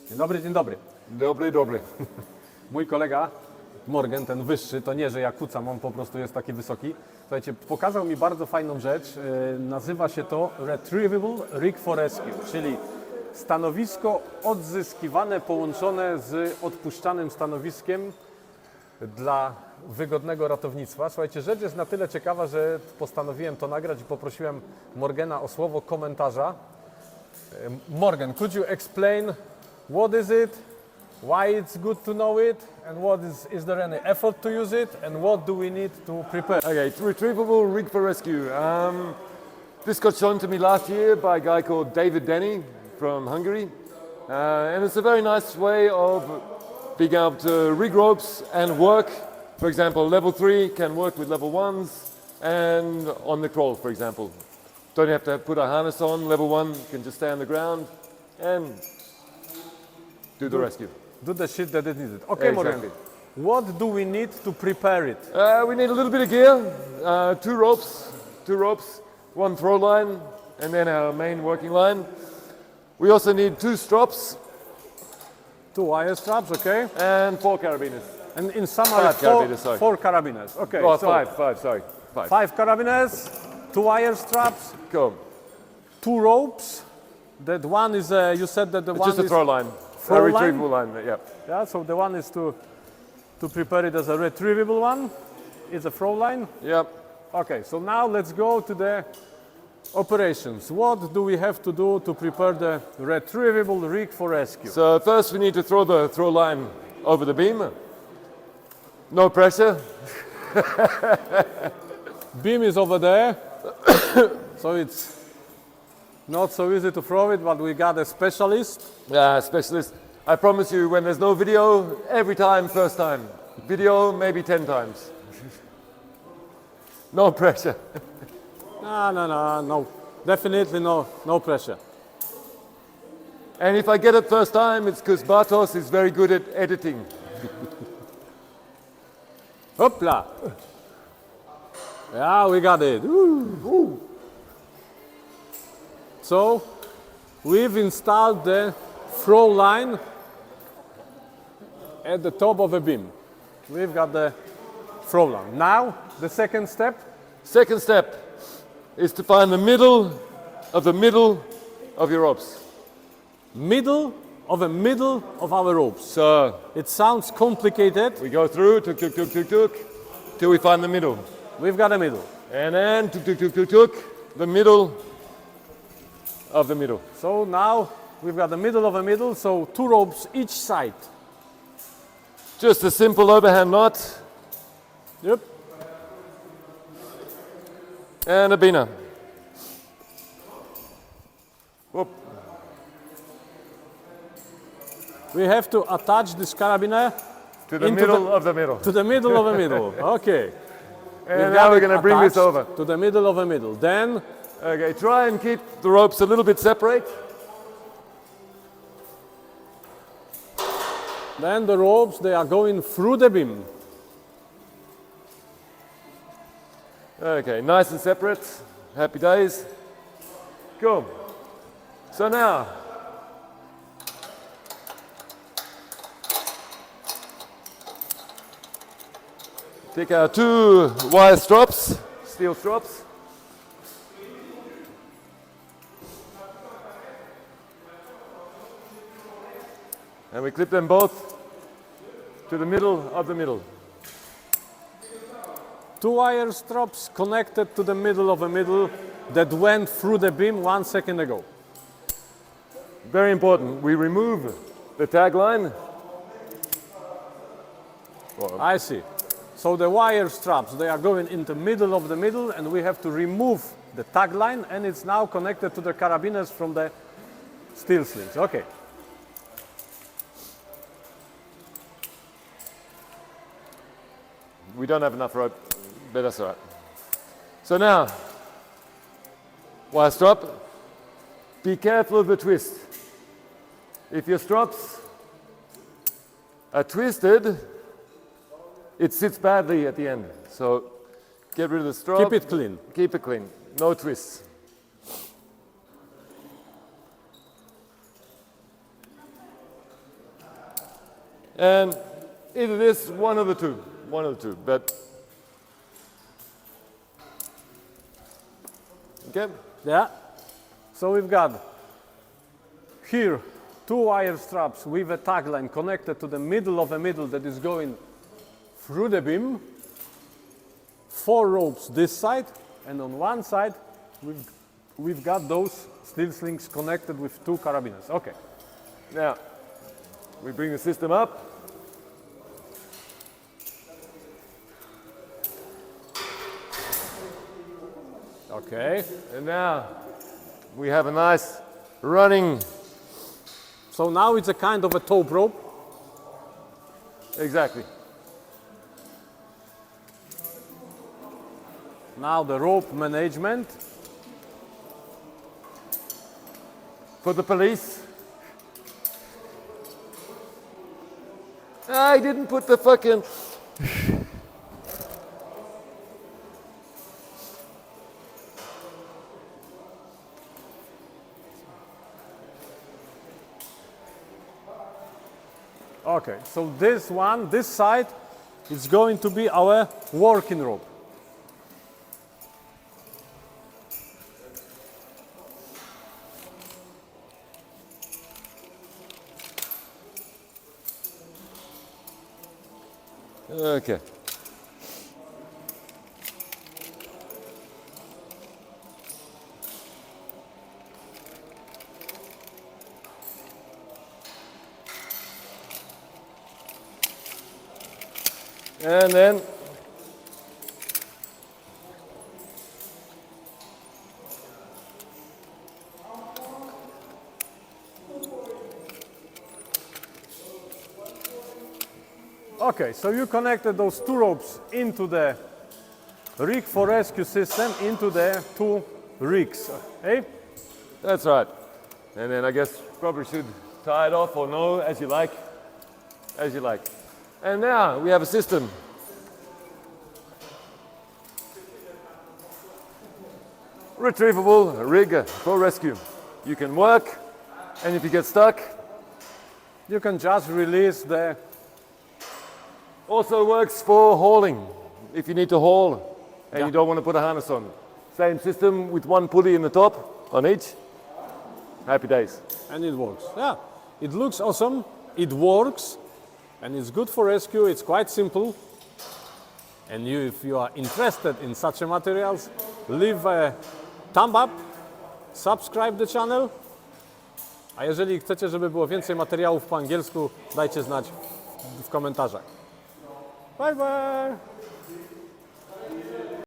Dzień dobry, dzień dobry. Dobry, dobry. Mój kolega Morgan, ten wyższy, to nie, że ja kucam, on po prostu jest taki wysoki. Słuchajcie, pokazał mi bardzo fajną rzecz. Nazywa się to Retrievable Rig for Rescue, czyli stanowisko odzyskiwane połączone z odpuszczanym stanowiskiem dla wygodnego ratownictwa. Słuchajcie, rzecz jest na tyle ciekawa, że postanowiłem to nagrać i poprosiłem Morgana o słowo komentarza. Morgan, could you explain what is it, why it's good to know it, and is there any effort to use it, and what do we need to prepare? Okay, it's retrievable rig for rescue. This got shown to me last year by a guy called David Denny from Hungary. And it's a very nice way of being able to rig ropes and work. For example, level 3 can work with level 1s and on the crawl, for example. Don't have to put a harness on. Level 1 can just stay on the ground and do the rescue. Do the shit that is needed. Okay, Morgan, Exactly. what do we need to prepare it? We need a little bit of gear, two ropes, one throw line, and then our main working line. We also need 2 strops 2 wire straps, okay? and 4 carabiners. And in summary, 5 carabiners, sorry. 4 carabiners. Okay, Oh, so 5, sorry. 5. 5 carabiners, 2 wire straps, Cool. 2 ropes. That one is, you said that the It's one just a is... throw line. throw A line? retrievable line, yeah. Yeah, so the one is to prepare it as a retrievable one. It's a throw line. Yep. Okay, so now let's go to the operations. What do we have to do to prepare the retrievable rig for rescue? So first we need to throw the throw line over the beam. No pressure. Beam is over there, so it's not so easy to throw it, but we got a specialist. Specialist. I promise you, when there's no video, every time, first time. Video, maybe 10 times. No pressure. No, definitely no pressure. And if I get it first time, it's because Bartos is very good at editing. Hopla! Yeah, we got it. Woo. So, we've installed the throw line at the top of a beam. We've got the throw line. Now, the second step. Second step is to find the middle of your ropes. Middle of our ropes. So It sounds complicated. we go through, tuk, till we find the middle. We've got a middle. And then tuk, the middle of the middle. So now we've got the middle of a middle, so 2 ropes each side. Just a simple overhand knot Yep. and a bina. Whoop. We have to attach this carabiner To the Into middle the- of the middle. to the middle of a middle. Okay. And now we're going to bring this over. To the middle of a middle. Then Okay, try and keep the ropes a little bit separate. the ropes, they are going through the beam. Okay, nice and separate. Happy days. Cool. So now, take our 2 wire strops, steel strops. And we clip them both to the middle of the middle. 2 wire straps connected to the middle of a middle that went through the beam 1 second ago. Very important, we remove the tag line. I see. So the wire straps, they are going in the middle of the middle, and we have to remove the tag line, and it's now connected to the carabiners from the steel slings. Okay. We don't have enough rope, but that's all right. So now, wire strap, be careful of the twist. If your straps are twisted, it sits badly at the end. So get rid of the strap. Keep it clean. Keep it clean, no twists. And either this, one of the two, but okay. Yeah. So we've got here 2 wire straps with a tagline connected to the middle of a middle that is going through the beam. 4 ropes this side, and on one side we've got those steel slings connected with 2 carabiners. Okay. Now, we bring the system up. Okay. And now we have a nice running. So now it's a kind of a taupe rope. Exactly. Now the rope management. For the police. I didn't put the fucking. Okay, so this side is going to be our working rope. Okay. And then Okay, so you connected those 2 ropes into the rig for rescue system, into the 2 rigs. Hey? that's right. And then I guess probably should tie it off or no, as you like. As you like. And now we have a system. Retrievable rig for rescue. You can work, and if you get stuck, You can just release the... also works for hauling. If you need to haul and Yeah. you don't want to put a harness on. Same system with 1 pulley in the top on each. Happy days. and it works. Yeah, it looks awesome, it works, and it's good for rescue. It's quite simple. And if you are interested in such a materials, leave a thumb up, subscribe the channel. A jeżeli chcecie, żeby było więcej materiałów po angielsku, dajcie znać w komentarzach. Bye bye!